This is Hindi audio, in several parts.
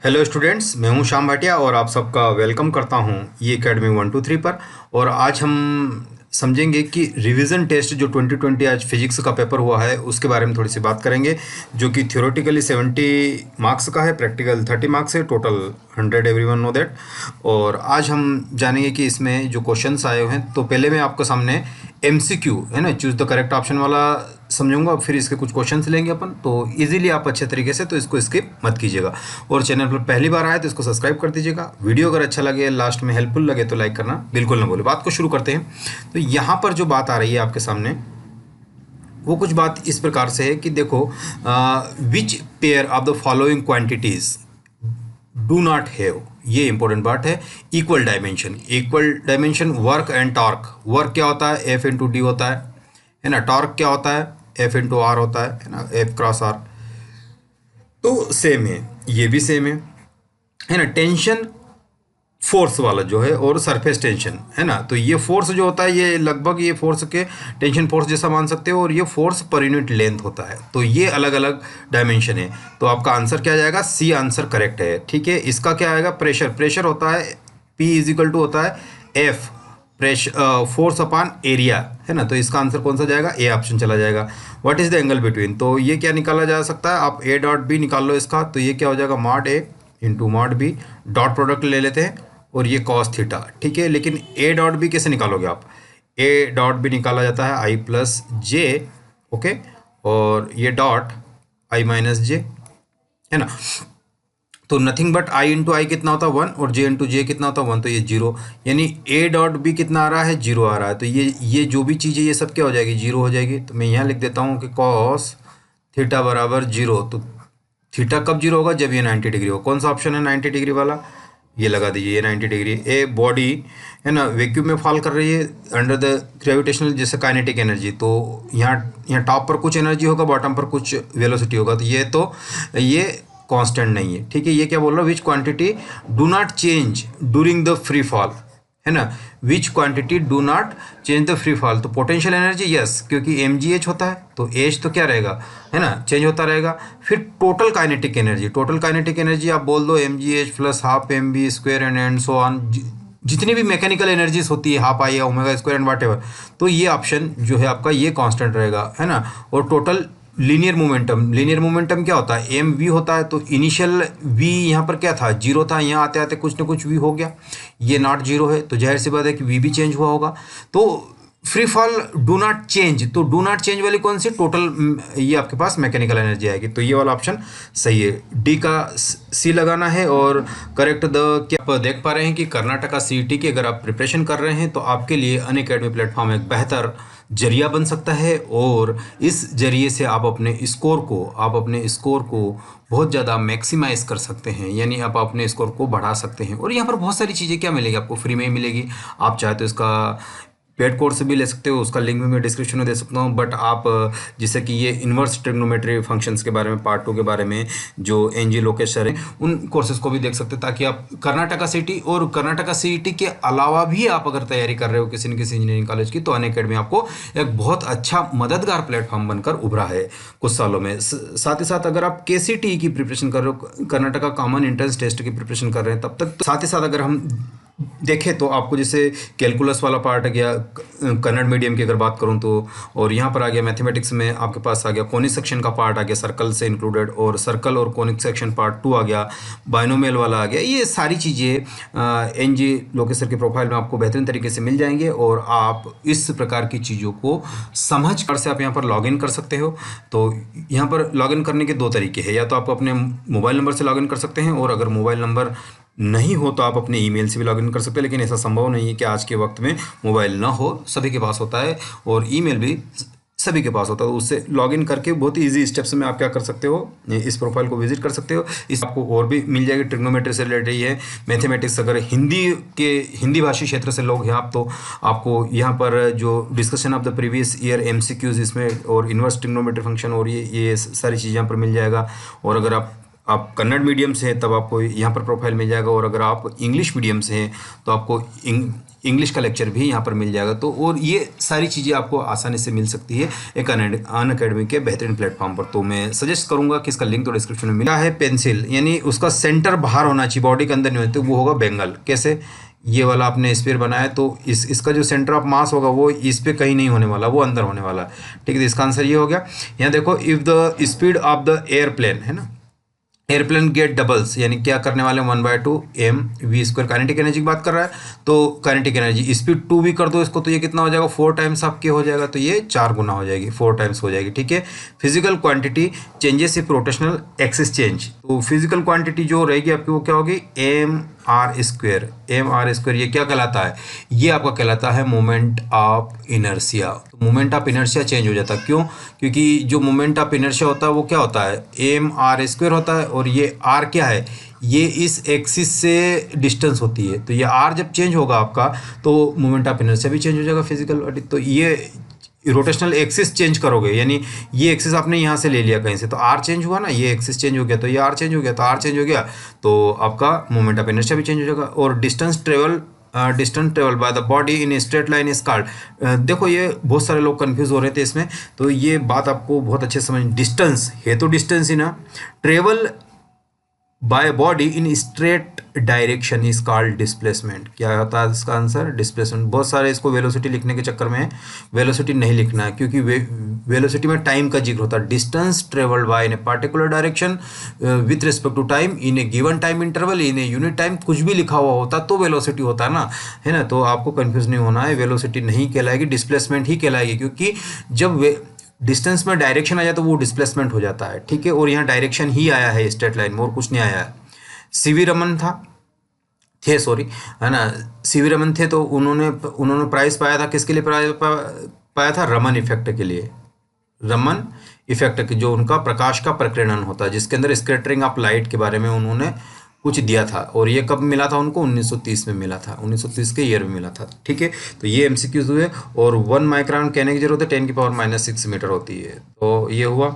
हेलो स्टूडेंट्स, मैं हूं श्याम भाटिया और आप सबका वेलकम करता हूं ये एकेडमी 123 पर। और आज हम समझेंगे कि रिवीजन टेस्ट जो 2020 आज फिजिक्स का पेपर हुआ है उसके बारे में थोड़ी सी बात करेंगे, जो कि थ्योरेटिकली 70 मार्क्स का है, प्रैक्टिकल 30 मार्क्स है, टोटल 100, एवरीवन नो दैट। और आज हम जानेंगे कि इसमें जो क्वेश्चंस आए हुए हैं, तो पहले मैं आपके सामने एमसीक्यू है ना, चूज द करेक्ट ऑप्शन वाला समझूंगा, फिर इसके कुछ क्वेश्चंस लेंगे अपन, तो इजीली आप अच्छे तरीके से तो इसको स्किप मत कीजिएगा। और चैनल पर पहली बार आए तो इसको सब्सक्राइब कर दीजिएगा। वीडियो अगर अच्छा लगे, लास्ट में हेल्पफुल लगे तो लाइक करना बिल्कुल ना भूलें। बात को शुरू करते हैं। तो यहाँ पर जो बात आ रही है आपके सामने, वो कुछ बात इस प्रकार से है कि देखो, which pair of the following quantities do not have, ये इंपॉर्टेंट बात है, equal dimension. Equal dimension work and torque. Work क्या होता है? एफ इंटू डी होता है ना। टॉर्क क्या होता है? एफ इंटू आर होता है ना, एफ क्रॉस आर। तो सेम है, ये भी सेम है ना। टेंशन फोर्स वाला जो है, और सरफेस टेंशन है ना, तो ये फोर्स जो होता है ये लगभग ये फोर्स के टेंशन फोर्स जैसा मान सकते हो, और ये फोर्स पर यूनिट लेंथ होता है। तो ये अलग अलग डायमेंशन है। तो आपका आंसर क्या जाएगा? सी आंसर करेक्ट है। ठीक है, इसका क्या आएगा? प्रेशर। प्रेशर होता है P इजिकल टू होता है F, pressure force upon area है ना। तो इसका आंसर कौन सा जाएगा? ए ऑप्शन चला जाएगा। What is the angle between? तो ये क्या निकाला जा सकता है? आप ए डॉट बी निकाल लो इसका, तो ये क्या हो जाएगा? Mod A into mod B, dot product ले लेते हैं, और ये कॉस थीटा। ठीक है, लेकिन ए डॉट बी कैसे निकालोगे आप? ए डॉट बी निकाला जाता है आई प्लस जे, ओके, और ये डॉट आई माइनस जे है ना। तो नथिंग बट आई इंटू आई कितना होता है? 1, और जे इंटू जे कितना होता है? 1, तो ये 0, यानी ए डॉट बी कितना आ रहा है? 0 आ रहा है। तो ये जो भी चीज़ है ये सब क्या हो जाएगी? 0 हो जाएगी। तो मैं यहाँ लिख देता हूँ कि कॉस थीटा बराबर 0। तो थीटा कब 0 होगा? जब ये 90 डिग्री हो। कौन सा ऑप्शन है 90 डिग्री वाला? ये लगा दीजिए, ये 90 डिग्री। ए बॉडी है ना, वैक्यूम में फॉल कर रही है अंडर द ग्रेविटेशनल, जैसे काइनेटिक एनर्जी। तो यहाँ टॉप पर कुछ एनर्जी होगा, बॉटम पर कुछ वेलोसिटी होगा। तो ये कांस्टेंट नहीं है। ठीक है, ये क्या बोल रहा है? विच quantity do not change during the free fall है ना। विच quantity do not change the free fall. तो पोटेंशियल एनर्जी यस, क्योंकि एम जी एच होता है, तो एच तो क्या रहेगा है ना, चेंज होता रहेगा। फिर total kinetic energy. Total kinetic energy आप बोल दो m g h plus half m b square and so on, जितनी भी मैकेनिकल एनर्जीज होती है, half I omega square and whatever. तो ये ऑप्शन जो है आपका ये कांस्टेंट रहेगा है ना। और total linear momentum. Linear momentum क्या होता है? एम वी होता है। तो इनिशियल वी यहाँ पर क्या था? 0 था, यहाँ आते आते कुछ ना कुछ वी हो गया, ये नॉट 0 है, तो जाहिर सी बात है कि वी भी चेंज हुआ होगा। तो free fall do not change, तो डू नॉट चेंज वाली कौन सी? टोटल ये आपके पास मैकेनिकल एनर्जी आएगी। तो ये वाला ऑप्शन सही है, डी का सी लगाना है। और करेक्ट द, क्या आप देख पा रहे हैं कि कर्नाटका सीईटी की अगर आप प्रिपरेशन कर रहे हैं तो आपके लिए अनअकैडमी प्लेटफॉर्म एक बेहतर जरिया बन सकता है। और इस जरिए से आप अपने स्कोर को बहुत ज़्यादा मैक्सिमाइज कर सकते हैं, यानी आप अपने स्कोर को बढ़ा सकते हैं। और यहाँ पर बहुत सारी चीज़ें क्या मिलेगी आपको? फ्री में ही मिलेगी। आप चाहे तो इसका पेड कोर्स भी ले सकते हो, उसका लिंक भी मैं डिस्क्रिप्शन में दे सकता हूँ। बट आप जैसे कि ये इन्वर्स ट्रिग्नोमेट्री फंक्शंस के बारे में, पार्ट 2 के बारे में जो एनजी लोकेश सर है, उन कोर्सेज को भी देख सकते हैं, ताकि आप कर्नाटका सीईटी और कर्नाटका सीईटी के अलावा भी आप अगर तैयारी कर रहे हो किसी न किसी इंजीनियरिंग कॉलेज की, तो अनअकैडमी आपको एक बहुत अच्छा मददगार प्लेटफॉर्म बनकर उभरा है कुछ सालों में। साथ ही साथ अगर आप केसीटी की प्रिपरेशन कर रहे हो, कर्नाटका कॉमन एंट्रेंस टेस्ट की प्रिपरेशन कर रहे हैं, तब तक तो साथ ही साथ अगर हम देखें तो आपको जैसे कैलकुलस वाला पार्ट आ गया कन्नड़ मीडियम की अगर बात करूं तो, और यहाँ पर आ गया मैथमेटिक्स में आपके पास आ गया कोनिक सेक्शन का पार्ट आ गया, सर्कल से इंक्लूडेड, और सर्कल और कोनिक सेक्शन पार्ट 2 आ गया, बाइनोमियल वाला आ गया। ये सारी चीज़ें एनजी लोकेसर के प्रोफाइल में आपको बेहतरीन तरीके से मिल जाएंगे, और आप इस प्रकार की चीज़ों को समझ कर से आप यहाँ पर लॉगिन कर सकते हो। तो यहाँ पर लॉगिन करने के 2 तरीके हैं, या तो आप अपने मोबाइल नंबर से लॉगिन कर सकते हैं, और अगर मोबाइल नंबर नहीं हो तो आप अपने ईमेल से भी लॉगिन कर सकते हैं। लेकिन ऐसा संभव नहीं है कि आज के वक्त में मोबाइल ना हो, सभी के पास होता है, और ईमेल भी सभी के पास होता है। उससे लॉगिन करके बहुत ही ईजी स्टेप्स में आप क्या कर सकते हो, इस प्रोफाइल को विजिट कर सकते हो। इस आपको और भी मिल जाएगी, ट्रिग्नोमेट्री से रिलेटेड है, मैथमेटिक्स। अगर हिंदी भाषी क्षेत्र से लोग हैं आप, तो आपको यहाँ पर जो discussion of the previous year MCQs इसमें, और इन्वर्स ट्रिग्नोमेट्री फंक्शन, और ये सारी चीज़ें यहाँ पर मिल जाएगा। और अगर आप आप कन्नड़ मीडियम से हैं तब आपको यहाँ पर प्रोफाइल मिल जाएगा, और अगर आप इंग्लिश मीडियम से हैं तो आपको इंग्लिश का लेक्चर भी यहाँ पर मिल जाएगा। तो और ये सारी चीज़ें आपको आसानी से मिल सकती है एक अनअकैडमी के बेहतरीन प्लेटफॉर्म पर। तो मैं सजेस्ट करूँगा कि इसका लिंक तो डिस्क्रिप्शन में मिला है। पेंसिल यानी उसका सेंटर बाहर होना चाहिए, बॉडी के अंदर नहीं होता, वो होगा बेंगल। कैसे? ये वाला आपने स्फीयर बनाया तो इसका जो सेंटर ऑफ मास होगा वो इस पे कहीं नहीं होने वाला, वो अंदर होने वाला। ठीक है, तो इसका आंसर ये हो गया। यहाँ देखो, if the speed of the airplane, है ना, एयरप्लेन गेट डबल्स, यानी क्या करने वाले 1/2 mv²। काइनेटिक एनर्जी की बात कर रहा है तो काइनेटिक एनर्जी स्पीड 2 भी कर दो इसको तो ये कितना हो जाएगा, 4 टाइम्स आपके हो जाएगा, तो ये 4 गुना हो जाएगी, 4 टाइम्स हो जाएगी। ठीक है। Physical quantity changes if rotational axis change, तो फिजिकल क्वांटिटी जो रहेगी आपकी वो क्या होगी, mr²। mr², ये क्या कहलाता है, ये आपका कहलाता है मोमेंट ऑफ इनर्शिया। तो मोमेंट ऑफ इनर्शिया चेंज हो जाता है, क्यों? क्योंकि जो मोमेंट ऑफ इनर्शिया होता है वो क्या होता है, mr² होता है, और ये r क्या है, ये इस एक्सिस से डिस्टेंस होती है। तो ये r जब चेंज होगा आपका तो मोमेंट ऑफ इनर्शिया भी चेंज हो जाएगा फिजिकल। तो ये रोटेशनल एक्सिस चेंज करोगे, यानी ये एक्सिस आपने यहाँ से ले लिया कहीं से, तो आर चेंज हुआ ना, ये एक्सिस चेंज हो गया तो ये आर चेंज हो गया, तो आर चेंज हो गया तो आपका मोमेंट ऑफ इनर्शिया भी चेंज हो जाएगा। और distance travel by the body in straight line is called, देखो ये बहुत सारे लोग कंफ्यूज हो रहे थे इसमें, तो ये बात आपको बहुत अच्छे समझ, डिस्टेंस है तो डिस्टेंस ही ना, travel by body in straight direction is called displacement. क्या होता है इसका आंसर, डिस्प्लेसमेंट। बहुत सारे इसको वेलोसिटी लिखने के चक्कर में वेलोसिटी नहीं लिखना है, क्योंकि वेलोसिटी में टाइम का जिक्र होता है। Distance travelled by in a particular direction with respect to time in a given time interval in a unit time, कुछ भी लिखा हुआ होता तो वेलोसिटी होता है ना, है ना। तो आपको कंफ्यूज नहीं होना है, वेलोसिटी नहीं कहलाएगी, डिस्प्लेसमेंट ही कहलाएगी, क्योंकि जब डिस्टेंस में डायरेक्शन आ जाए तो वो डिस्प्लेसमेंट हो जाता है। ठीक है, और यहाँ डायरेक्शन ही आया है स्ट्रेट लाइन में, और कुछ नहीं आया है। सीवी रमन थे सॉरी, है ना, सीवी रमन थे, तो उन्होंने प्राइज पाया था, किसके लिए प्राइज पाया था, रमन इफेक्ट के लिए। रमन इफेक्ट जो उनका प्रकाश का प्रकीर्णन होता है, जिसके अंदर स्कैटरिंग ऑफ लाइट के बारे में उन्होंने कुछ दिया था, और ये कब मिला था उनको, 1930 में मिला था, 1930 के ईयर में मिला था। ठीक है, तो ये एमसीक्यूज हुए। और 1 माइक्रोन कहने की जरूरत है, 10⁻⁻6 मीटर होती है। तो ये हुआ,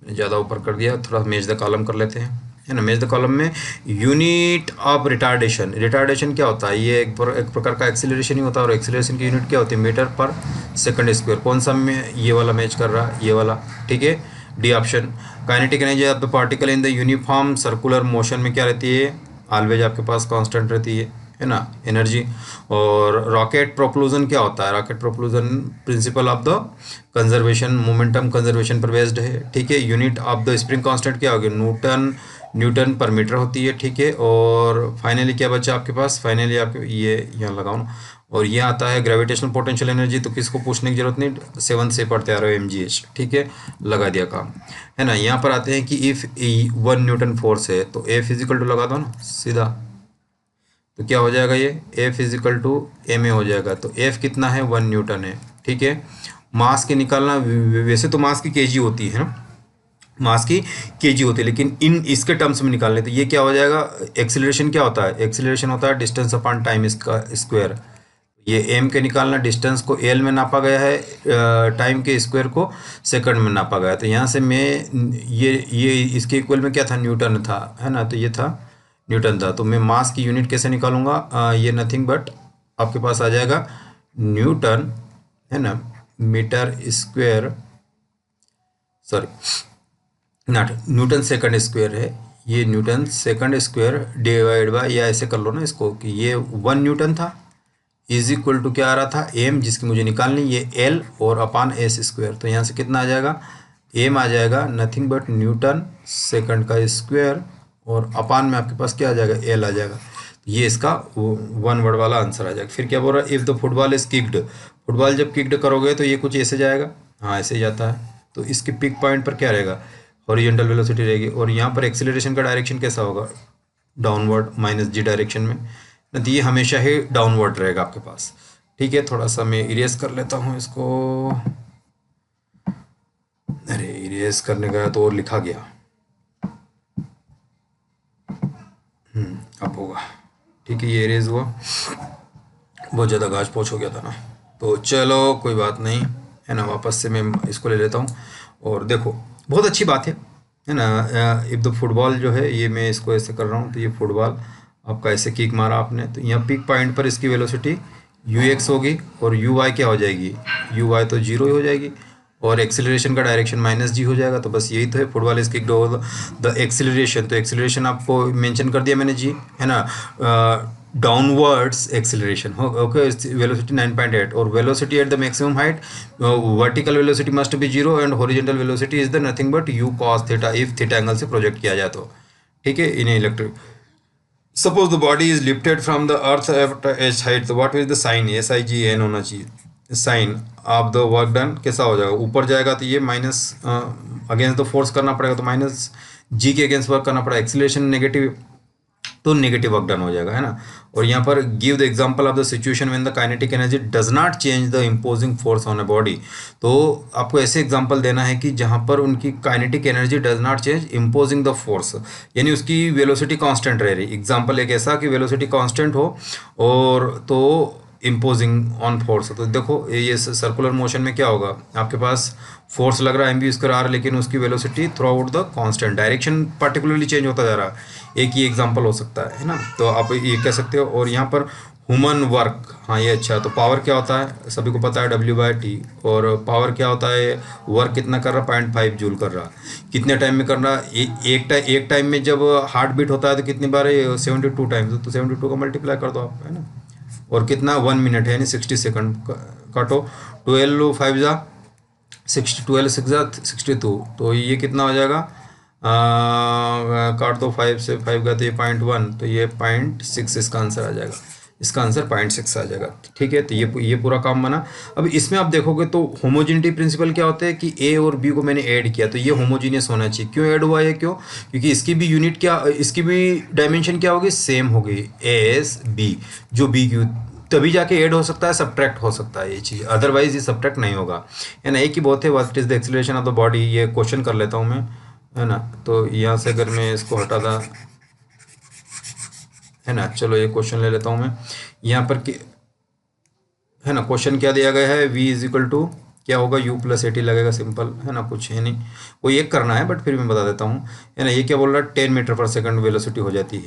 ज़्यादा ऊपर कर दिया, थोड़ा मेज द कॉलम कर लेते हैं, है ना। मेज द कॉलम में यूनिट ऑफ रिटार्डेशन, रिटार्डेशन क्या होता है, ये एक प्रकार का एक्सीलरेशन ही होता है, और एक्सीलरेशन की यूनिट क्या होती है, मीटर पर सेकंड स्क्वायर। कौन सा में ये वाला मैच कर रहा है, ये वाला। ठीक है, D option. Kinetic energy of the particle in the uniform circular motion में क्या रहती है, ऑलवेज आपके पास कांस्टेंट रहती है ना, एनर्जी। और रॉकेट प्रोपल्यूजन क्या होता है, rocket propulsion principle of the conservation, momentum conservation पर बेस्ड है। ठीक है, unit of the spring constant क्या होगी, न्यूटन पर मीटर होती है। ठीक है, और फाइनली क्या बचा आपके पास, फाइनली आपके ये यहाँ लगाओ ना, और ये आता है ग्रेविटेशनल पोटेंशियल एनर्जी, तो किसको पूछने की जरूरत नहीं, 7 से पढ़ते आ रहे हो, mgh। ठीक है, लगा दिया काम, है ना। यहाँ पर आते हैं कि इफ 1 न्यूटन फोर्स है तो F फिजिकल टू लगा दो ना सीधा, तो क्या हो जाएगा, ये F फिजिकल टू ma हो जाएगा। तो F कितना है, 1 न्यूटन है। ठीक है, मास के निकालना, वैसे तो मास की kg होती है ना, मास की kg होती है, लेकिन इन इसके टर्म्स में निकालने, तो ये क्या हो जाएगा, एक्सीलरेशन क्या होता है, एक्सीलरेशन होता है डिस्टेंस अपॉन टाइम इसका स्क्वायर। ये m के निकालना, डिस्टेंस को l में नापा गया है, टाइम के स्क्वायर को सेकंड में नापा गया। तो यहाँ से मैं ये इसके इक्वल में क्या था, न्यूटन था, है ना, तो ये था न्यूटन था। तो मैं मास की यूनिट कैसे निकालूंगा, ये नथिंग बट आपके पास आ जाएगा न्यूटन, है ना, metre square, sorry not newton second square है, ये newton second square divide by, या ऐसे कर लो ना इसको कि ये 1 न्यूटन था इज इक्वल टू क्या आ रहा था, m जिसकी मुझे निकालनी, ये l और अपान s स्क्वायर। तो यहाँ से कितना आ जाएगा, m आ जाएगा नथिंग बट न्यूटन सेकंड का स्क्वायर, और अपान में आपके पास क्या आ जाएगा, l आ जाएगा। ये इसका 1 वर्ड वाला आंसर आ जाएगा। फिर क्या बोल रहा है, if the football is kicked, football जब किक्ड करोगे तो ये कुछ ऐसे जाएगा, हाँ ऐसे ही जाता है, तो इसके पिक पॉइंट पर क्या रहेगा, हॉरिजॉन्टल वेलोसिटी रहेगी। और यहाँ पर एक्सीलरेशन का डायरेक्शन कैसा होगा, डाउनवर्ड -g डायरेक्शन में, ना, तो ये हमेशा ही डाउनवर्ड रहेगा आपके पास। ठीक है, थोड़ा सा मैं इरेज कर लेता हूँ इसको, अरे इरेज करने गया तो और लिखा गया, अब होगा। ठीक है, ये इरेज हुआ, बहुत ज़्यादा घास पोछ हो गया था ना, तो चलो कोई बात नहीं, है ना, वापस से मैं इसको ले लेता हूँ। और देखो बहुत अच्छी बात है, है ना। इफ द फुटबॉल जो है, ये मैं इसको ऐसे कर रहा हूँ, तो ये फुटबॉल आपका ऐसे किक मारा आपने, तो यहाँ पिक पॉइंट पर इसकी वेलोसिटी यू एक्स होगी और यू वाई क्या हो जाएगी, यू वाई तो जीरो ही हो जाएगी, और एक्सेलरेशन का डायरेक्शन माइनस जी हो जाएगा। तो बस यही तो है, football is kicked over the acceleration, तो एक्सेलरेशन आपको मेंशन कर दिया मैंने जी, है ना। डाउनवर्ड्स एक्सेलरेशन हो, ओके, वेलोसिटी 9.8, और velocity at the maximum height, vertical velocity must be zero and horizontal velocity is the nothing but you cos theta, if theta angle से प्रोजेक्ट किया जाए तो, ठीक है, इन electric. Suppose the body is lifted from the earth at H height, तो what is the sign, S I G N होना चाहिए, sign of the work done कैसा हो जाएगा, ऊपर जाएगा तो ये माइनस अगेंस्ट द फोर्स करना पड़ेगा, तो माइनस जी के अगेंस्ट वर्क करना पड़ेगा, एक्सीलरेशन नेगेटिव तो नेगेटिव वर्क डन हो जाएगा, है ना। और यहाँ पर give the example of the situation when the kinetic energy does not change the imposing force on a body, तो आपको ऐसे एग्जांपल देना है कि जहाँ पर उनकी kinetic energy does not change imposing the force, यानी उसकी वेलोसिटी कांस्टेंट रह रही। एग्जांपल एक ऐसा कि वेलोसिटी कांस्टेंट हो और तो इम्पोजिंग ऑन फोर्स, तो देखो ये सर्कुलर मोशन में क्या होगा, आपके पास फोर्स लग रहा है mv²r, लेकिन उसकी velocity through out the constant, direction particularly change होता जा रहा है। एक ही एग्जांपल हो सकता है ना, तो आप ये कह सकते हो। और यहाँ पर ह्यूमन वर्क, हाँ ये अच्छा, तो पावर क्या होता है सभी को पता है, W/T, और पावर क्या होता है, वर्क कितना कर रहा, 0.5 जूल कर रहा, कितने टाइम में कर रहा, एक टाइम में जब हार्ट बीट होता है तो कितनी बार, 72 टाइम्स, तो 72 का मल्टीप्लाई कर दो आप, है ना। और कितना 1 मिनट है, यानी 60 सेकंड, काटो, 12 5 जा 60, 12 6 जा 62, तो ये कितना हो जाएगा, काट दो 5 से, 5 गया तो ये 0.1, तो ये 0.6 इसका आंसर आ जाएगा, इसका आंसर 0.6 आ जाएगा, ठीक है। तो ये पूरा काम बना। अब इसमें आप देखोगे तो होमोजेनिटी प्रिंसिपल क्या होता है कि ए और बी को मैंने ऐड किया, तो ये होमोजीनियस होना चाहिए। क्यों ऐड हुआ है, क्यों, क्योंकि इसकी भी यूनिट क्या, इसकी भी डायमेंशन क्या होगी, सेम होगी, एस बी, जो बी क्यू, तभी जाके ऐड हो सकता है, सब्ट्रैक्ट हो सकता है ये चीज़, अदरवाइज ये सब्ट्रैक्ट नहीं होगा, है ना। एक ही बहुत है, what is the acceleration of the body, ये क्वेश्चन कर लेता हूँ मैं, है ना। तो यहाँ से अगर मैं इसको हटा दा, है ना, चलो ये क्वेश्चन ले लेता हूँ मैं यहाँ पर कि, है ना, क्वेश्चन क्या दिया गया है, v इज इक्वल टू क्या होगा, u+80 लगेगा, सिंपल है ना, कुछ है नहीं, कोई एक करना है, बट फिर मैं बता देता हूँ, है ना। ये क्या बोल रहा है, 10 मीटर पर सेकंड वेलोसिटी हो जाती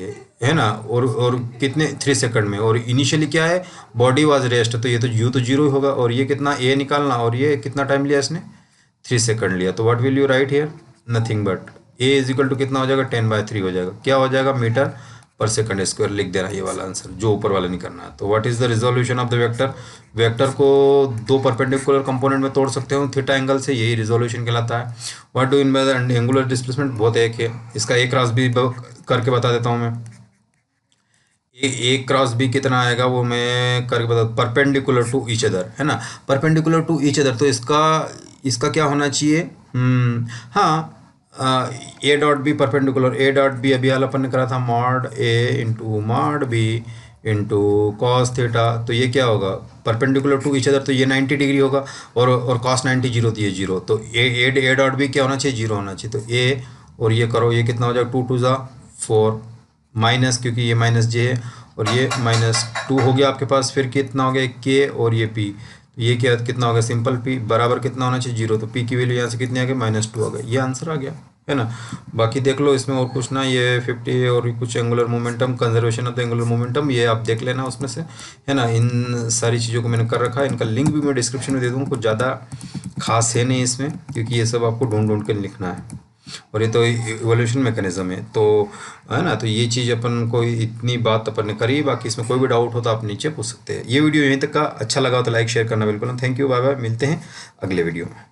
है ना, और कितने 3 सेकंड में, और इनिशियली क्या है, बॉडी वाज रेस्ट, तो ये तो u तो जीरो ही होगा, और ये कितना a निकालना, और ये कितना टाइम लिया इसने, 3 सेकंड लिया, तो what will you write here, nothing but a is equal to कितना हो जाएगा, 10/3 हो जाएगा, क्या हो जाएगा, मीटर पर सेकंड स्क्वायर लिख देना, ये वाला आंसर, जो ऊपर वाला नहीं करना है। तो what is the resolution of the vector, vector को दो परपेंडिकुलर कंपोनेंट में तोड़ सकते हो थीटा एंगल से, यही रिजोल्यूशन कहलाता है। What do in by the angular displacement, बहुत एक है, इसका एक क्रॉस बी करके बता देता हूँ मैं, एक क्रॉस बी कितना आएगा वो मैं करके बता, परपेंडिकुलर टू ईच अदर, है ना, परपेंडिकुलर टू ईच अदर, तो इसका क्या होना चाहिए, हाँ, A dot B perpendicular, A dot B अभी हाल अपन ने करा था, mod A into mod B into cos theta, तो ये क्या होगा, परपेंडिकुलर टू ईच अदर, तो ये 90 डिग्री होगा, और कॉस 90 जीरो, तो ये जीरो, तो ए डॉट बी क्या होना चाहिए, जीरो होना चाहिए, तो ए और ये करो, ये कितना हो जाएगा, 2 2 4 माइनस, क्योंकि ये माइनस जे है, और ये -2 हो गया आपके पास, फिर कितना हो गया के, और ये पी, तो ये क्या कितना हो गया, सिंपल पी बराबर कितना होना चाहिए, जीरो, तो पी की वैल्यू यहाँ से कितनी आ गई, -2 आ गया, ये आंसर आ गया, है ना। बाकी देख लो इसमें और कुछ ना, ये 50 और कुछ angular momentum, conservation of the angular momentum, ये आप देख लेना उसमें से, है ना। इन सारी चीज़ों को मैंने कर रखा है, इनका लिंक भी मैं डिस्क्रिप्शन में दे दूँगा, कुछ ज़्यादा खास है नहीं इसमें, क्योंकि ये सब आपको ढूंढ ढूंढ कर लिखना है, और ये तो इवोल्यूशन मैकेनिज्म है, तो है ना। तो ये चीज़ अपन को इतनी बात अपन ने करी, बाकी इसमें कोई भी डाउट हो तो आप नीचे पूछ सकते हैं। ये वीडियो यहीं तक का अच्छा लगा तो लाइक शेयर करना बिल्कुल, थैंक यू, बाय बाय, मिलते हैं अगले वीडियो में।